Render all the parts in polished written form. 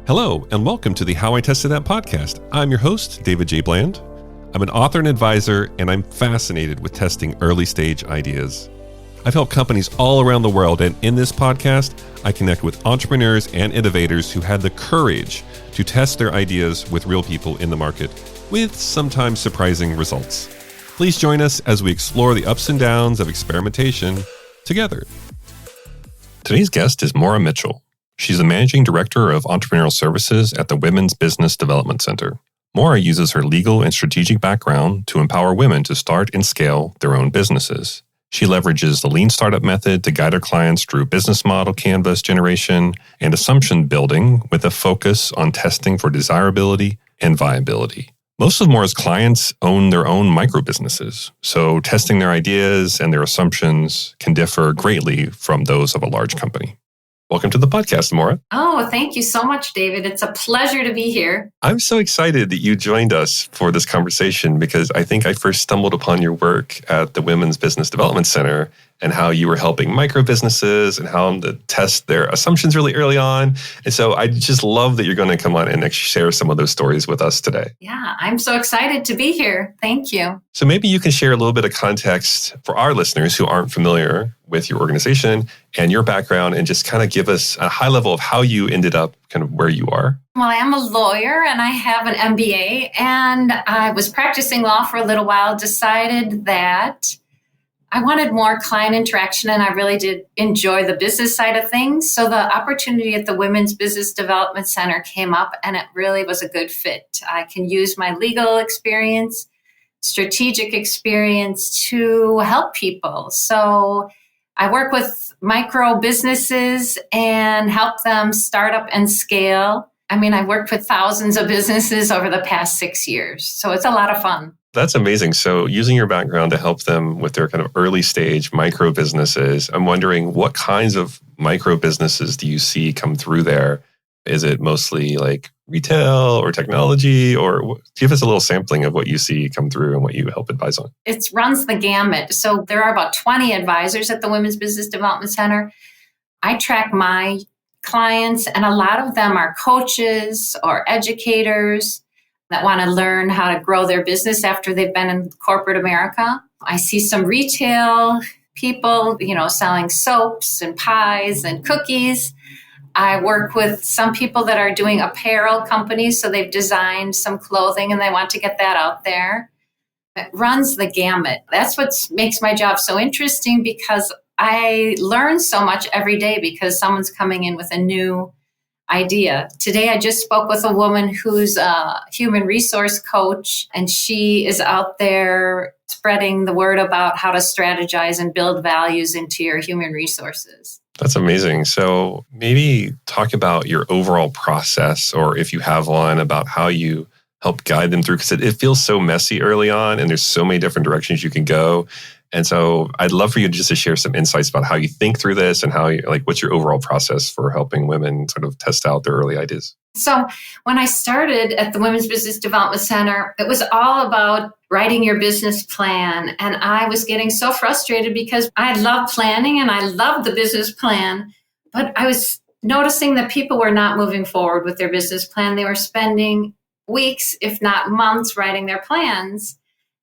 Hello, and welcome to the How I Tested That podcast. I'm your host, David J. Bland. I'm an author and advisor, and I'm fascinated with testing early stage ideas. I've helped companies all around the world, and in this podcast, I connect with entrepreneurs and innovators who had the courage to test their ideas with real people in the market, with sometimes surprising results. Please join us as we explore the ups and downs of experimentation together. Today's guest is Maura Mitchell. She's the Managing Director of Entrepreneurial Services at the Women's Business Development Center. Maura uses her legal and strategic background to empower women to start and scale their own businesses. She leverages the lean startup method to guide her clients through business model canvas generation and assumption building with a focus on testing for desirability and viability. Most of Maura's clients own their own micro businesses, so testing their ideas and their assumptions can differ greatly from those of a large company. Welcome to the podcast, Maura. Oh, thank you so much, David. It's a pleasure to be here. I'm so excited that you joined us for this conversation because I think I first stumbled upon your work at the Women's Business Development Center and how you were helping micro businesses and how to test their assumptions really early on. And so I just love that you're going to come on and actually share some of those stories with us today. Yeah, I'm so excited to be here. Thank you. So maybe you can share a little bit of context for our listeners who aren't familiar with your organization and your background and just kind of give us a high level of how you ended up kind of where you are. Well, I am a lawyer and I have an MBA, and I was practicing law for a little while, decided that I wanted more client interaction, and I really did enjoy the business side of things. So the opportunity at the Women's Business Development Center came up, and it really was a good fit. I can use my legal experience, strategic experience to help people. So I work with micro businesses and help them start up and scale. I mean, I've worked with thousands of businesses over the past 6 years. So it's a lot of fun. That's amazing. So using your background to help them with their kind of early stage micro businesses, I'm wondering what kinds of micro businesses do you see come through there? Is it mostly like retail or technology, or give us a little sampling of what you see come through and what you help advise on? It runs the gamut. So there are about 20 advisors at the Women's Business Development Center. I track my clients, and a lot of them are coaches or educators that want to learn how to grow their business after they've been in corporate America. I see some retail people, selling soaps and pies and cookies. I work with some people that are doing apparel companies, so they've designed some clothing and they want to get that out there. It runs the gamut. That's what makes my job so interesting, because I learn so much every day because someone's coming in with a new idea. Today, I just spoke with a woman who's a human resource coach, and she is out there spreading the word about how to strategize and build values into your human resources. That's amazing. So maybe talk about your overall process, or if you have one, about how you help guide them through, because it feels so messy early on and there's so many different directions you can go. And so I'd love for you just to share some insights about how you think through this and how what's your overall process for helping women sort of test out their early ideas. So when I started at the Women's Business Development Center, it was all about writing your business plan. And I was getting so frustrated because I love planning and I love the business plan, but I was noticing that people were not moving forward with their business plan. They were spending weeks, if not months, writing their plans,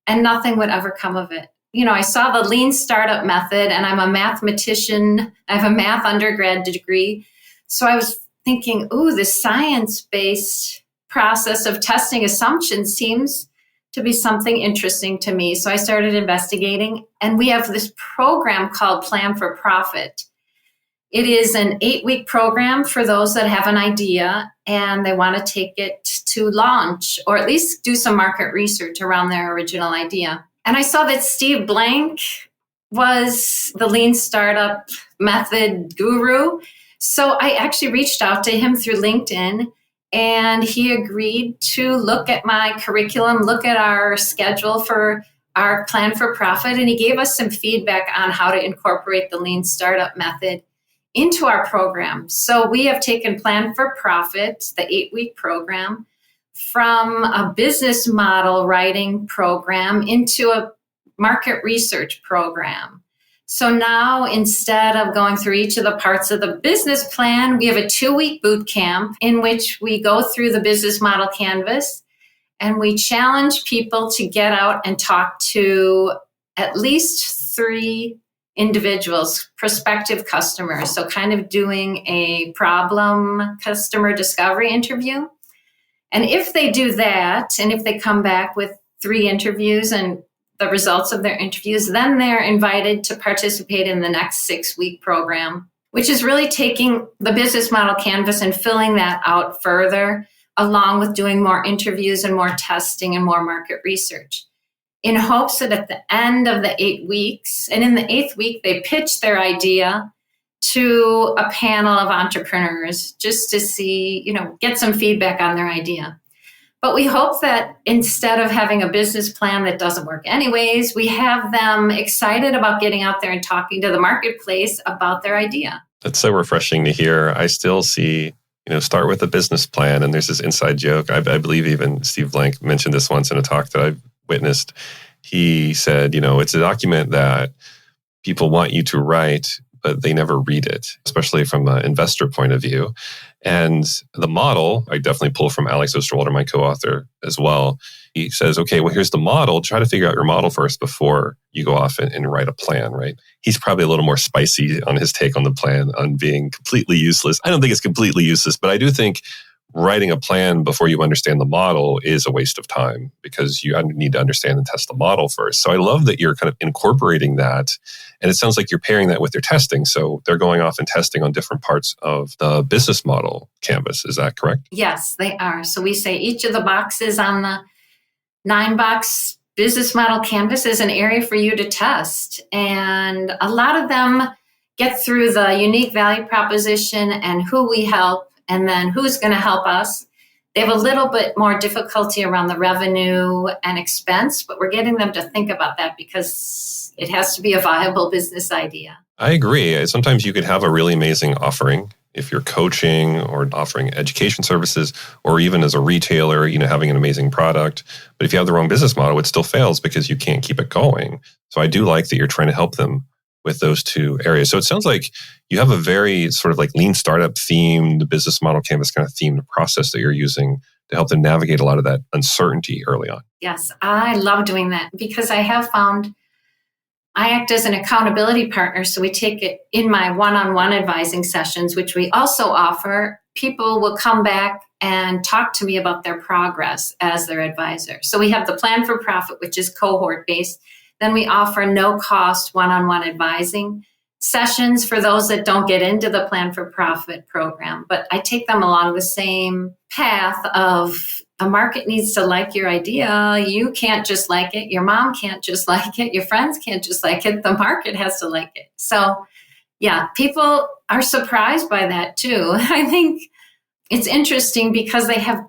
and nothing would ever come of it. I saw the lean startup method, and I'm a mathematician. I have a math undergrad degree. So I was thinking, this science-based process of testing assumptions seems to be something interesting to me. So I started investigating, and we have this program called Plan for Profit. It is an 8-week program for those that have an idea and they want to take it to launch, or at least do some market research around their original idea. And I saw that Steve Blank was the lean startup method guru. So I actually reached out to him through LinkedIn, and he agreed to look at my curriculum, look at our schedule for our Plan for Profit, and he gave us some feedback on how to incorporate the lean startup method into our program. So we have taken Plan for Profit, the 8-week program, from a business model writing program into a market research program. So now, instead of going through each of the parts of the business plan, we have a 2-week boot camp in which we go through the business model canvas and we challenge people to get out and talk to at least 3 individuals, prospective customers. So kind of doing a problem customer discovery interview. And if they do that, and if they come back with 3 interviews and the results of their interviews, then they're invited to participate in the next 6-week program, which is really taking the business model canvas and filling that out further, along with doing more interviews and more testing and more market research, in hopes that at the end of the 8 weeks, and in the 8th week, they pitch their idea to a panel of entrepreneurs just to see, get some feedback on their idea. But we hope that instead of having a business plan that doesn't work anyways, we have them excited about getting out there and talking to the marketplace about their idea. That's so refreshing to hear. I still see, start with a business plan. And there's this inside joke. I believe even Steve Blank mentioned this once in a talk that I've witnessed. He said, it's a document that people want you to write, but they never read it, especially from an investor point of view. And the model, I definitely pull from Alex Osterwalder, my co-author as well. He says, okay, well, here's the model. Try to figure out your model first before you go off and write a plan, right? He's probably a little more spicy on his take on the plan, on being completely useless. I don't think it's completely useless, but I do think writing a plan before you understand the model is a waste of time because you need to understand and test the model first. So I love that you're kind of incorporating that. And it sounds like you're pairing that with their testing. So they're going off and testing on different parts of the business model canvas. Is that correct? Yes, they are. So we say each of the boxes on the 9-box business model canvas is an area for you to test. And a lot of them get through the unique value proposition and who we help, and then who's going to help us. They have a little bit more difficulty around the revenue and expense, but we're getting them to think about that because it has to be a viable business idea. I agree. Sometimes you could have a really amazing offering if you're coaching or offering education services, or even as a retailer, having an amazing product. But if you have the wrong business model, it still fails because you can't keep it going. So I do like that you're trying to help them with those 2 areas. So it sounds like you have a very sort of like lean startup themed business model canvas kind of themed process that you're using to help them navigate a lot of that uncertainty early on. Yes, I love doing that because I have found I act as an accountability partner. So we take it in my one-on-one advising sessions, which we also offer. People will come back and talk to me about their progress as their advisor. So we have the plan for profit, which is cohort-based. Then we offer no-cost one-on-one advising sessions for those that don't get into the Plan for Profit program. But I take them along the same path of the market needs to like your idea. You can't just like it. Your mom can't just like it. Your friends can't just like it. The market has to like it. So, yeah, people are surprised by that too. I think it's interesting because they have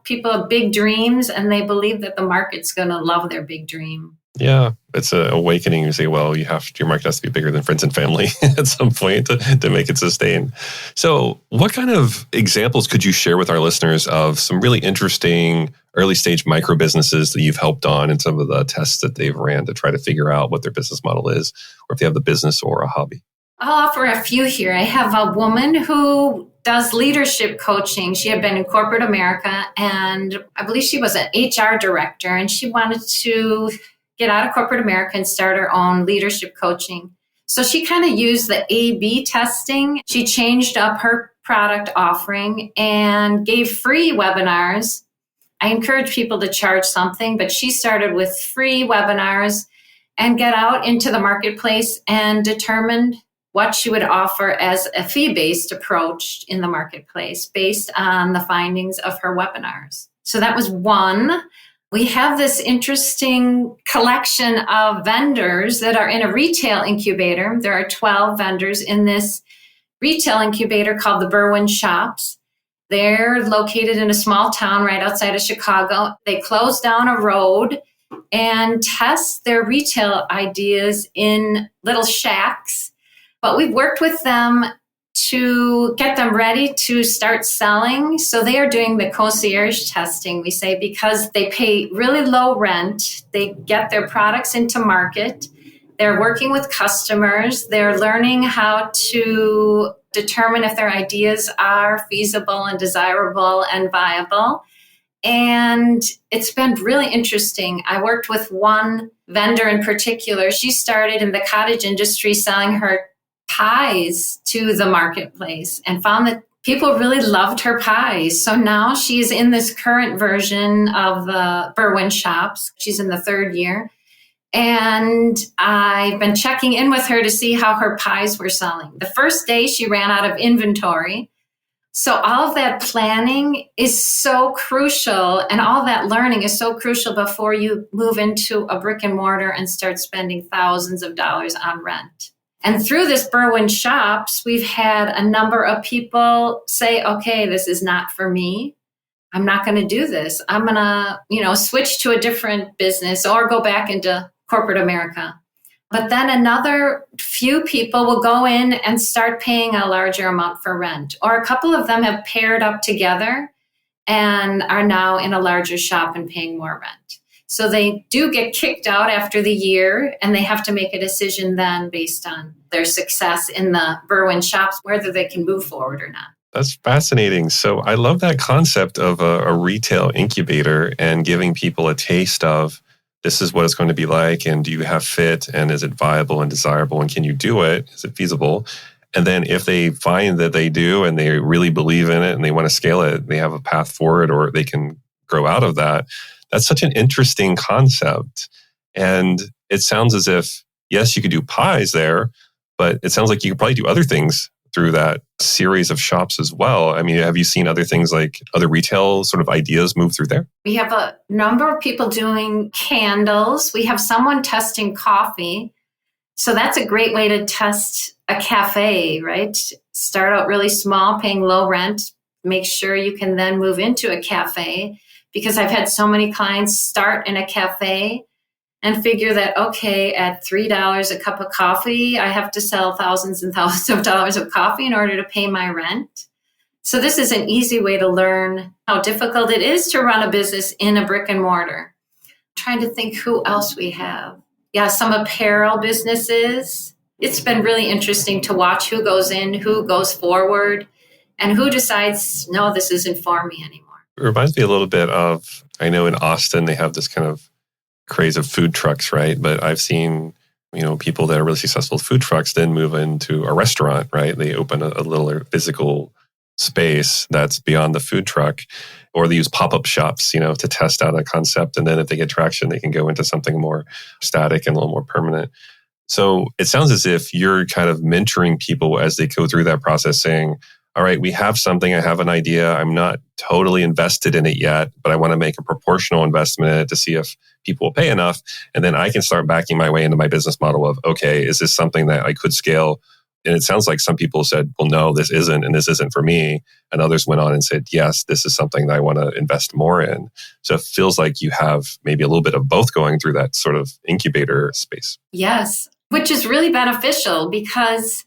big dreams and they believe that the market's going to love their big dream. Yeah, it's an awakening. You say, well, your market has to be bigger than friends and family at some point to make it sustain. So what kind of examples could you share with our listeners of some really interesting early stage micro businesses that you've helped on in some of the tests that they've ran to try to figure out what their business model is, or if they have the business or a hobby? I'll offer a few here. I have a woman who does leadership coaching. She had been in corporate America, and I believe she was an HR director, and she wanted to get out of corporate America and start her own leadership coaching. So she kind of used the A/B testing. She changed up her product offering and gave free webinars. I encourage people to charge something, but she started with free webinars and get out into the marketplace and determined what she would offer as a fee-based approach in the marketplace based on the findings of her webinars. So that was one. We have this interesting collection of vendors that are in a retail incubator. There are 12 vendors in this retail incubator called the Berwyn Shops. They're located in a small town right outside of Chicago. They close down a road and test their retail ideas in little shacks. But we've worked with them to get them ready to start selling. So they are doing the concierge testing, we say, because they pay really low rent. They get their products into market. They're working with customers. They're learning how to determine if their ideas are feasible and desirable and viable. And it's been really interesting. I worked with one vendor in particular. She started in the cottage industry selling her pies to the marketplace and found that people really loved her pies. So now she's in this current version of the Berwyn shops. She's in the third year. And I've been checking in with her to see how her pies were selling. The first day she ran out of inventory. So all of that planning is so crucial, and all that learning is so crucial before you move into a brick and mortar and start spending thousands of dollars on rent. And through this Berwyn Shops, we've had a number of people say, okay, this is not for me. I'm not going to do this. I'm going to, switch to a different business or go back into corporate America. But then another few people will go in and start paying a larger amount for rent. Or a couple of them have paired up together and are now in a larger shop and paying more rent. So they do get kicked out after the year, and they have to make a decision then based on their success in the Berwyn Shops, whether they can move forward or not. That's fascinating. So I love that concept of a retail incubator and giving people a taste of this is what it's going to be like, and do you have fit, and is it viable and desirable, and can you do it? Is it feasible? And then if they find that they do and they really believe in it and they want to scale it, they have a path forward or they can grow out of that. That's such an interesting concept. And it sounds as if, yes, you could do pies there, but it sounds like you could probably do other things through that series of shops as well. I mean, have you seen other things like other retail sort of ideas move through there? We have a number of people doing candles. We have someone testing coffee. So that's a great way to test a cafe, right? Start out really small, paying low rent. Make sure you can then move into a cafe, because I've had so many clients start in a cafe and figure that, okay, at $3 a cup of coffee, I have to sell thousands and thousands of dollars of coffee in order to pay my rent. So this is an easy way to learn how difficult it is to run a business in a brick and mortar. I'm trying to think who else we have. Yeah, some apparel businesses. It's been really interesting to watch who goes in, who goes forward, and who decides, no, this isn't for me anymore. It reminds me a little bit of, I know in Austin, they have this kind of craze of food trucks, right? But I've seen, people that are really successful with food trucks then move into a restaurant, right? They open a little physical space that's beyond the food truck, or they use pop-up shops, to test out a concept. And then if they get traction, they can go into something more static and a little more permanent. So it sounds as if you're kind of mentoring people as they go through that process, saying, all right, we have something, I have an idea, I'm not totally invested in it yet, but I want to make a proportional investment in it to see if people will pay enough. And then I can start backing my way into my business model of, okay, is this something that I could scale? And it sounds like some people said, well, no, this isn't, and this isn't for me. And others went on and said, yes, this is something that I want to invest more in. So it feels like you have maybe a little bit of both going through that sort of incubator space. Yes, which is really beneficial, because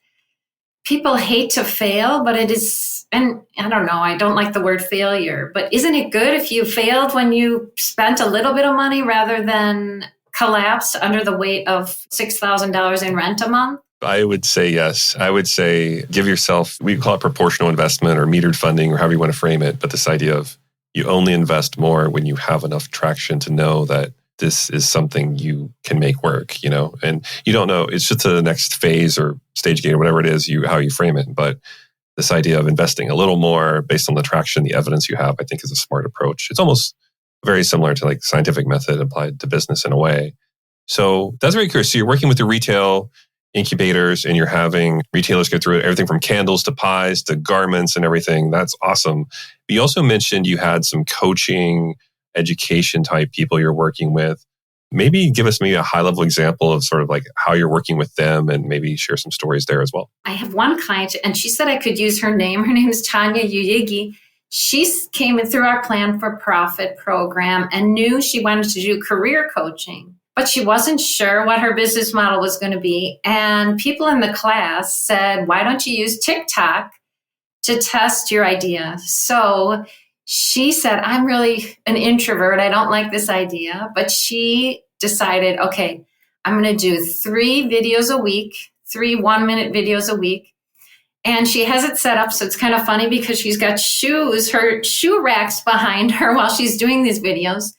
people hate to fail, but it is, and I don't know, I don't like the word failure, but isn't it good if you failed when you spent a little bit of money rather than collapsed under the weight of $6,000 in rent a month? I would say yes. I would say give yourself, we call it proportional investment or metered funding or however you want to frame it, but this idea of you only invest more when you have enough traction to know that this is something you can make work, and you don't know, it's just the next phase or stage gate or whatever it is, how you frame it. But this idea of investing a little more based on the traction, the evidence you have, I think is a smart approach. It's almost very similar to like scientific method applied to business in a way. So that's very curious. So you're working with the retail incubators and you're having retailers go through everything from candles to pies to garments and everything. That's awesome. But you also mentioned you had some coaching, education type people you're working with. Maybe give us maybe a high level example of sort of like how you're working with them and maybe share some stories there as well. I have one client and she said I could use her name. Her name is Tanya Uyigi. She came in through our Plan for Profit program and knew she wanted to do career coaching, but she wasn't sure what her business model was going to be. And people in the class said, why don't you use TikTok to test your idea? So she said, I'm really an introvert. I don't like this idea. But she decided, okay, I'm going to do 3 videos a week, 3 1-minute videos a week. And she has it set up so it's kind of funny because she's got her shoe racks behind her while she's doing these videos.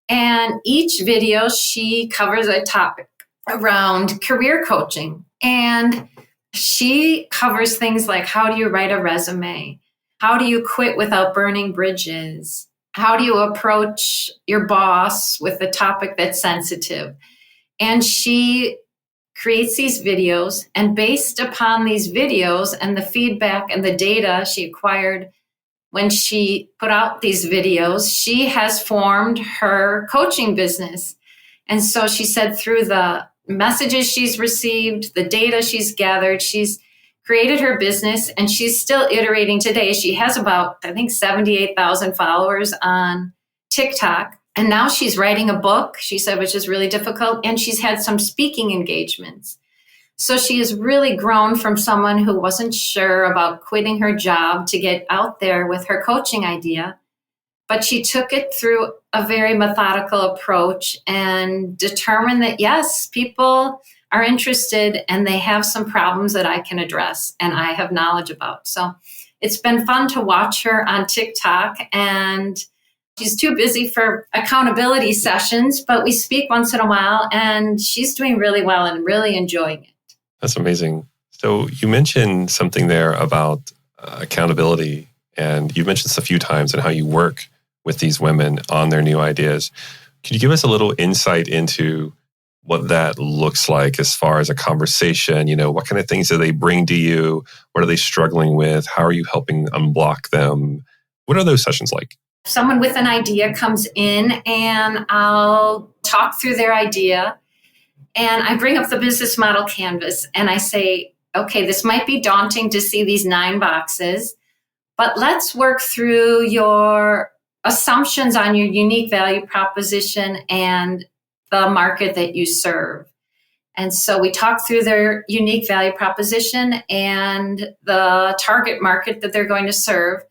And each video, she covers a topic around career coaching. And she covers things like, how do you write a resume? How do you quit without burning bridges? How do you approach your boss with a topic that's sensitive? And she creates these videos, and based upon these videos and the feedback and the data she acquired when she put out these videos, she has formed her coaching business. And so she said through the messages she's received, the data she's gathered, she's created her business, and she's still iterating today. She has about, I think, 78,000 followers on TikTok. And now she's writing a book, she said, which is really difficult. And she's had some speaking engagements. So she has really grown from someone who wasn't sure about quitting her job to get out there with her coaching idea. But she took it through a very methodical approach and determined that, yes, people are interested and they have some problems that I can address and I have knowledge about. So it's been fun to watch her on TikTok, and she's too busy for accountability sessions, but we speak once in a while, and she's doing really well and really enjoying it. That's amazing. So you mentioned something there about accountability, and you've mentioned this a few times and how you work with these women on their new ideas. Could you give us a little insight into what that looks like as far as a conversation? You know, what kind of things do they bring to you? What are they struggling with? How are you helping unblock them? What are those sessions like? Someone with an idea comes in and I'll talk through their idea, and I bring up the business model canvas and I say, okay, this might be daunting to see these 9 boxes, but let's work through your assumptions on your unique value proposition and the market that you serve. And so we talk through their unique value proposition and the target market that they're going to serve.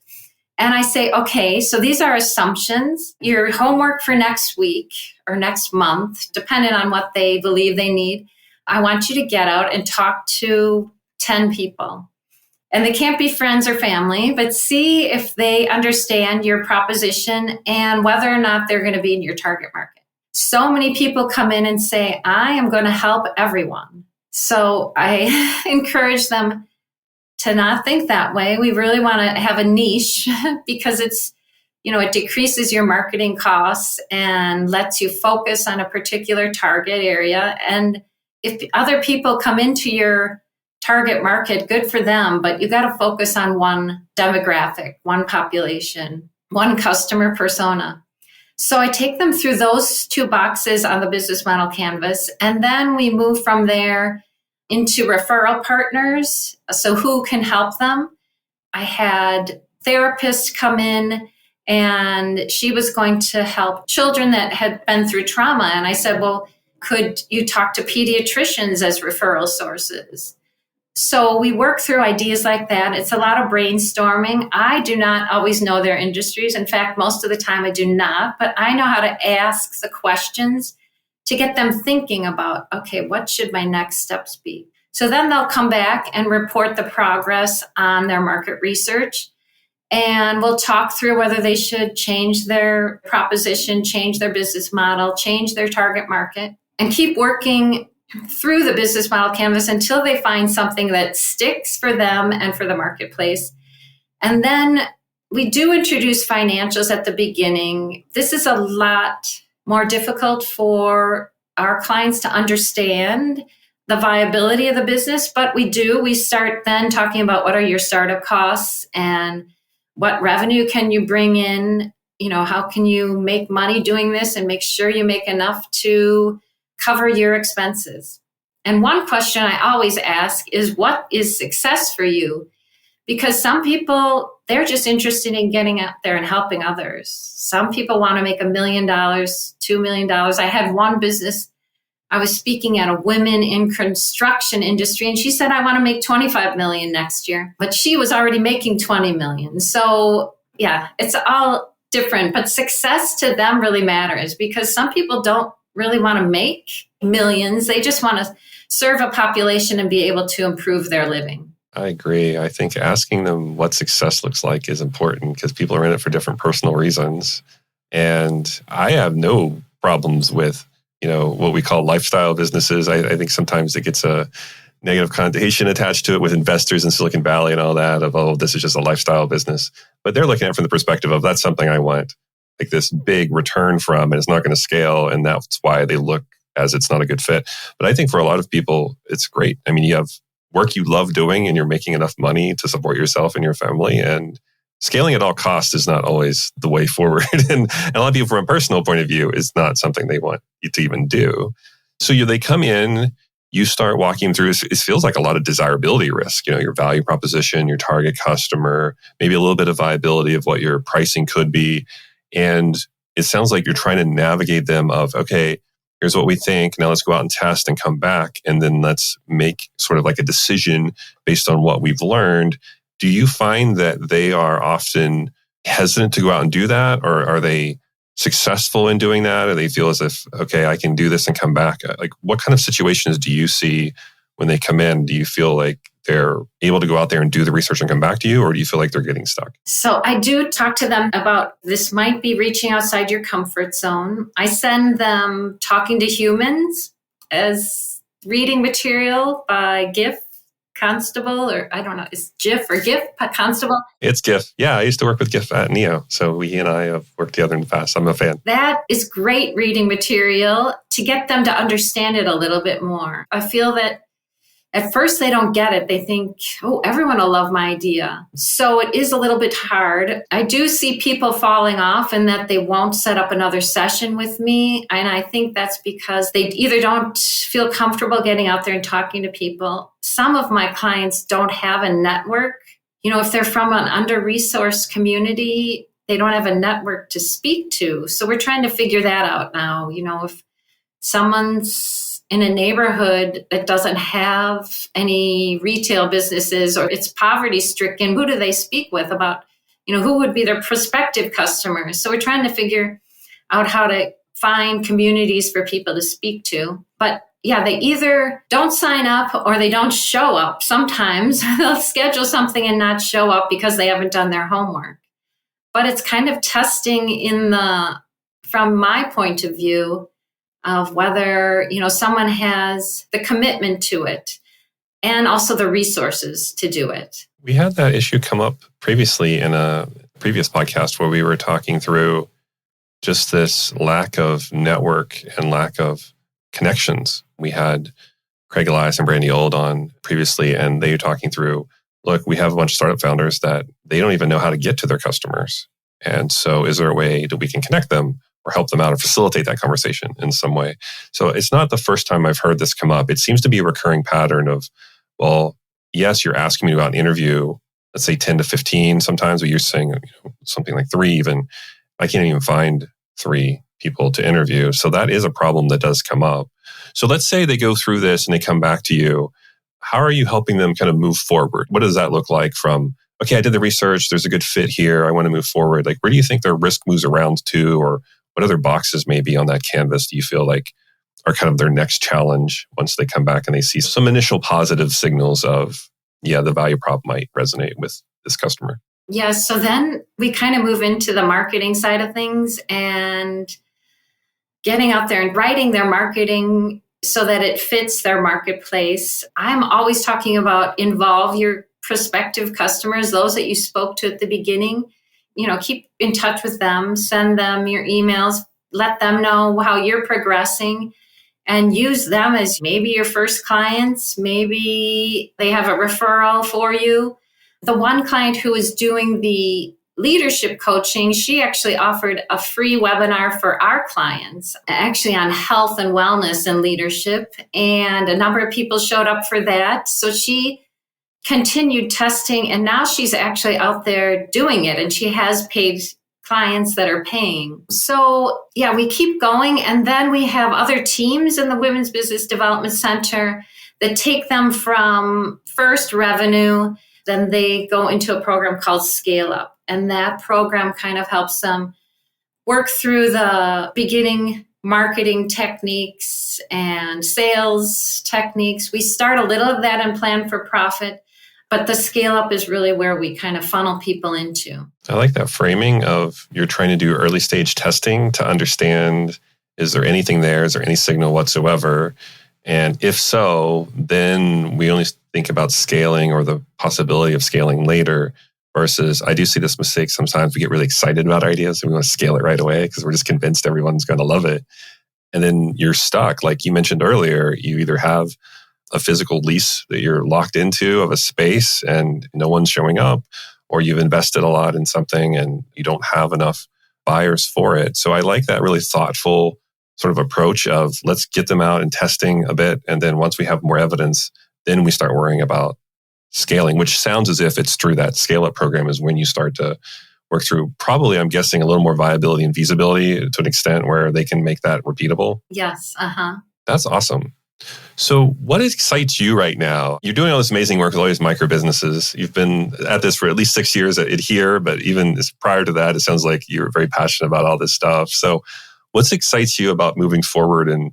And I say, okay, so these are assumptions. Your homework for next week or next month, depending on what they believe they need, I want you to get out and talk to 10 people. And they can't be friends or family, but see if they understand your proposition and whether or not they're going to be in your target market. So many people come in and say, I am going to help everyone. So I encourage them to not think that way. We really want to have a niche because it's, it decreases your marketing costs and lets you focus on a particular target area. And if other people come into your target market, good for them, but you got to focus on one demographic, one population, one customer persona. So I take them through those 2 boxes on the business model canvas, and then we move from there into referral partners. So who can help them? I had therapists come in, and she was going to help children that had been through trauma. And I said, well, could you talk to pediatricians as referral sources? So we work through ideas like that. It's a lot of brainstorming. I do not always know their industries. In fact, most of the time I do not, but I know how to ask the questions to get them thinking about, okay, what should my next steps be? So then they'll come back and report the progress on their market research. And we'll talk through whether they should change their proposition, change their business model, change their target market, and keep working through the business model canvas until they find something that sticks for them and for the marketplace. And then we do introduce financials at the beginning. This is a lot more difficult for our clients to understand the viability of the business, but we start then talking about what are your startup costs and what revenue can you bring in, how can you make money doing this and make sure you make enough to cover your expenses. And one question I always ask is, what is success for you? Because some people, they're just interested in getting out there and helping others. Some people want to make $1 million, $2 million. I had one business, I was speaking at a women in construction industry, and she said, I want to make 25 million next year. But she was already making 20 million. So yeah, it's all different. But success to them really matters because some people don't really want to make millions. They just want to serve a population and be able to improve their living. I agree. I think asking them what success looks like is important because people are in it for different personal reasons. And I have no problems with, what we call lifestyle businesses. I think sometimes it gets a negative connotation attached to it with investors in Silicon Valley and all that of, oh, this is just a lifestyle business. But they're looking at it from the perspective of that's something I want like this big return from, and it's not going to scale. And that's why they look as it's not a good fit. But I think for a lot of people, it's great. I mean, you have work you love doing and you're making enough money to support yourself and your family, and scaling at all costs is not always the way forward. and a lot of people from a personal point of view is not something they want you to even do. So they come in, you start walking through, it feels like a lot of desirability risk, your value proposition, your target customer, maybe a little bit of viability of what your pricing could be. And it sounds like you're trying to navigate them of, okay, here's what we think. Now let's go out and test and come back. And then let's make sort of like a decision based on what we've learned. Do you find that they are often hesitant to go out and do that? Or are they successful in doing that? Or they feel as if, okay, I can do this and come back? Like, what kind of situations do you see when they come in? Do you feel like they're able to go out there and do the research and come back to you? Or do you feel like they're getting stuck? So I do talk to them about this might be reaching outside your comfort zone. I send them Talking to Humans as reading material by GIF Constable, or I don't know, is GIF or GIF Constable? It's GIF. Yeah, I used to work with GIF at NEO. So he and I have worked together in the past. I'm a fan. That is great reading material to get them to understand it a little bit more. I feel that at first they don't get it. They think, oh, everyone will love my idea. So it is a little bit hard. I do see people falling off and that they won't set up another session with me. And I think that's because they either don't feel comfortable getting out there and talking to people. Some of my clients don't have a network. If they're from an under-resourced community, they don't have a network to speak to. So we're trying to figure that out now. If someone's in a neighborhood that doesn't have any retail businesses or it's poverty stricken, who do they speak with about, who would be their prospective customers? So we're trying to figure out how to find communities for people to speak to. But yeah, they either don't sign up or they don't show up. Sometimes they'll schedule something and not show up because they haven't done their homework. But it's kind of testing from my point of view, of whether, someone has the commitment to it and also the resources to do it. We had that issue come up previously in a previous podcast where we were talking through just this lack of network and lack of connections. We had Craig Elias and Brandy Old on previously, and they were talking through, look, we have a bunch of startup founders that they don't even know how to get to their customers. And so is there a way that we can connect them or help them out or facilitate that conversation in some way? So it's not the first time I've heard this come up. It seems to be a recurring pattern of, well, yes, you're asking me to go out and interview, let's say 10 to 15 sometimes, but you're saying something like 3 even. I can't even find 3 people to interview. So that is a problem that does come up. So let's say they go through this and they come back to you. How are you helping them kind of move forward? What does that look like from, okay, I did the research, there's a good fit here, I want to move forward. Like, where do you think their risk moves around to, or what other boxes maybe on that canvas do you feel like are kind of their next challenge once they come back and they see some initial positive signals of, yeah, the value prop might resonate with this customer? Yeah, so then we kind of move into the marketing side of things and getting out there and writing their marketing so that it fits their marketplace. I'm always talking about involve your prospective customers, those that you spoke to at the beginning. Keep in touch with them, send them your emails, let them know how you're progressing, and use them as maybe your first clients. Maybe they have a referral for you. The one client who was doing the leadership coaching, she actually offered a free webinar for our clients, actually on health and wellness and leadership. And a number of people showed up for that. So she continued testing, and now she's actually out there doing it, and she has paid clients that are paying. So yeah, we keep going. And then we have other teams in the Women's Business Development Center that take them from first revenue, then they go into a program called Scale Up. And that program kind of helps them work through the beginning marketing techniques and sales techniques. We start a little of that and plan for profit, but the scale up is really where we kind of funnel people into. I like that framing of you're trying to do early stage testing to understand, is there anything there? Is there any signal whatsoever? And if so, then we only think about scaling or the possibility of scaling later. Versus, I do see this mistake sometimes. We get really excited about ideas and we want to scale it right away because we're just convinced everyone's going to love it. And then you're stuck. Like you mentioned earlier, you either have a physical lease that you're locked into of a space and no one's showing up, or you've invested a lot in something and you don't have enough buyers for it. So I like that really thoughtful sort of approach of let's get them out and testing a bit. And then once we have more evidence, then we start worrying about scaling, which sounds as if it's through that scale-up program is when you start to work through probably, I'm guessing, a little more viability and feasibility to an extent where they can make that repeatable. Yes. That's awesome. So what excites you right now? You're doing all this amazing work with all these micro businesses. You've been at this for at least 6 years at here, but even prior to that, it sounds like you're very passionate about all this stuff. So what excites you about moving forward and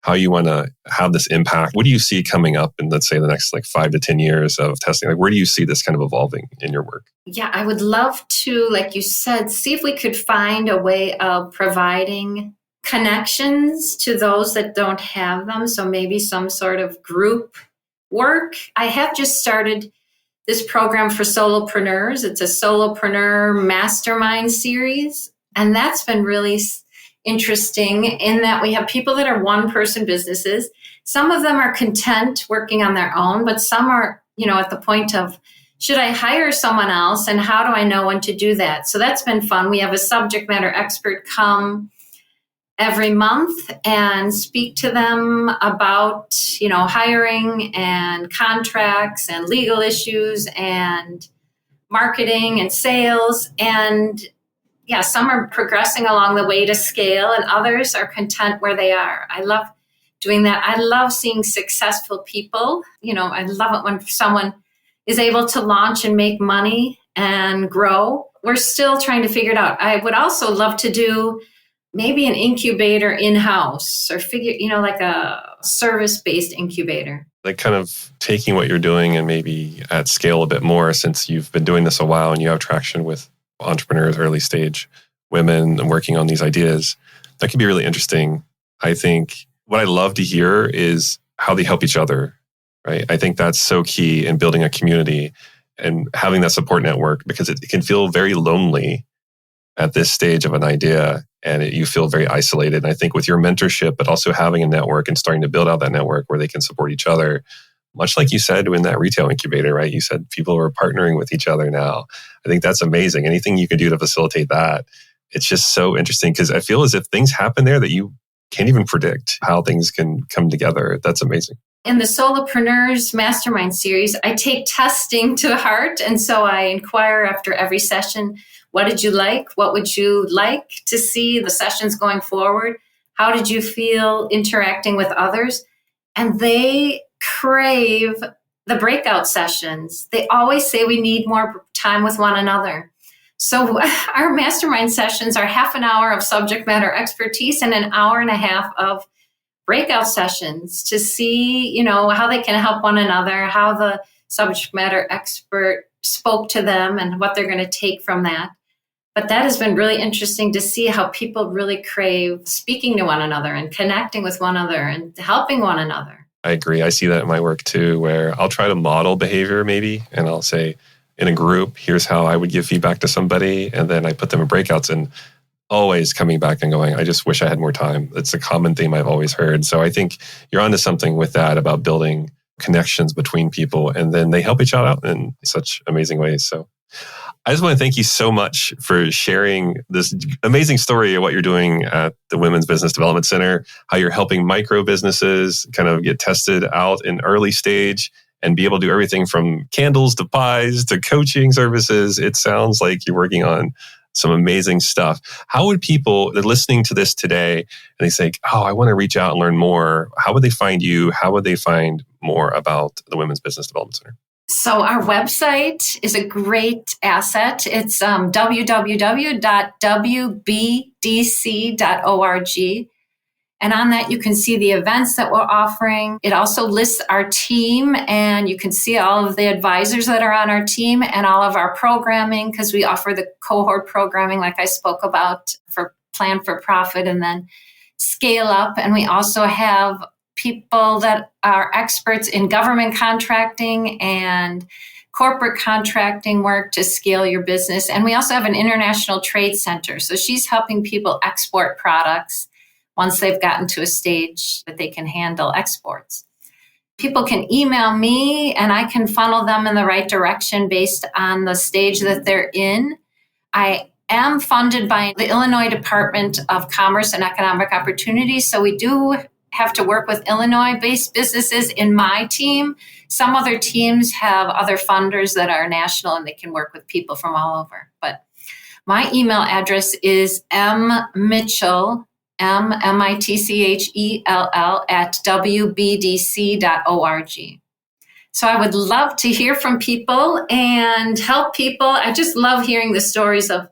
how you want to have this impact? What do you see coming up in, let's say, the next 5 to 10 years of testing? Where do you see this kind of evolving in your work? Yeah, I would love to, like you said, see if we could find a way of providing connections to those that don't have them. So maybe some sort of group work. I have just started this program for solopreneurs. It's a solopreneur mastermind series. And that's been really interesting in that we have people that are one-person businesses. Some of them are content working on their own, but some are, at the point of, should I hire someone else and how do I know when to do that? So that's been fun. We have a subject matter expert come every month and speak to them about, hiring and contracts and legal issues and marketing and sales. And yeah, some are progressing along the way to scale and others are content where they are. I love doing that. I love seeing successful people. I love it when someone is able to launch and make money and grow. We're still trying to figure it out. I would also love to do maybe an incubator in-house or like a service-based incubator. Like kind of taking what you're doing and maybe at scale a bit more since you've been doing this a while and you have traction with entrepreneurs, early stage women and working on these ideas. That can be really interesting. I think what I love to hear is how they help each other, right? I think that's so key in building a community and having that support network because it can feel very lonely at this stage of an idea and you feel very isolated. And I think with your mentorship, but also having a network and starting to build out that network where they can support each other, much like you said in that retail incubator, right? You said people are partnering with each other now. I think that's amazing. Anything you can do to facilitate that, it's just so interesting because I feel as if things happen there that you can't even predict how things can come together. That's amazing. In the Solopreneurs Mastermind series, I take testing to heart. And so I inquire after every session, what did you like? What would you like to see the sessions going forward? How did you feel interacting with others? And they crave the breakout sessions. They always say we need more time with one another. So our mastermind sessions are half an hour of subject matter expertise and an hour and a half of breakout sessions to see, how they can help one another, how the subject matter expert spoke to them and what they're going to take from that. But that has been really interesting to see how people really crave speaking to one another and connecting with one another and helping one another. I agree. I see that in my work too, where I'll try to model behavior maybe, and I'll say in a group, here's how I would give feedback to somebody. And then I put them in breakouts and always coming back and going, I just wish I had more time. It's a common theme I've always heard. So I think you're onto something with that about building connections between people and then they help each other out in such amazing ways. So I just want to thank you so much for sharing this amazing story of what you're doing at the Women's Business Development Center, how you're helping micro businesses kind of get tested out in early stage and be able to do everything from candles to pies to coaching services. It sounds like you're working on some amazing stuff. How would people, they're listening to this today and they say, oh, I want to reach out and learn more. How would they find you? How would they find more about the Women's Business Development Center? So our website is a great asset. It's www.wbdc.org. And on that, you can see the events that we're offering. It also lists our team, and you can see all of the advisors that are on our team and all of our programming, because we offer the cohort programming like I spoke about for Plan for Profit and then Scale Up. And we also have people that are experts in government contracting and corporate contracting work to scale your business. And we also have an international trade center. So she's helping people export products once they've gotten to a stage that they can handle exports. People can email me and I can funnel them in the right direction based on the stage that they're in. I am funded by the Illinois Department of Commerce and Economic Opportunities. So we do have to work with Illinois-based businesses in my team. Some other teams have other funders that are national and they can work with people from all over. But my email address is mmitchell, MMITCHELL at WBDC.org. So I would love to hear from people and help people. I just love hearing the stories of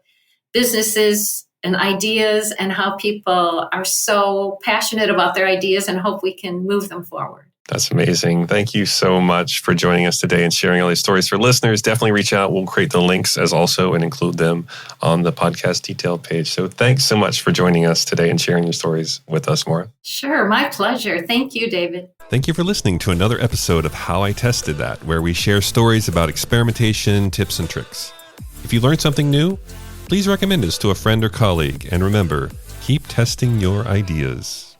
businesses and ideas and how people are so passionate about their ideas and hope we can move them forward. That's amazing. Thank you so much for joining us today and sharing all these stories. For listeners, definitely reach out. We'll create the links as also and include them on the podcast detail page. So thanks so much for joining us today and sharing your stories with us, Maura. Sure. My pleasure. Thank you, David. Thank you for listening to another episode of How I Tested That, where we share stories about experimentation, tips, and tricks. If you learned something new, please recommend us to a friend or colleague. And remember, keep testing your ideas.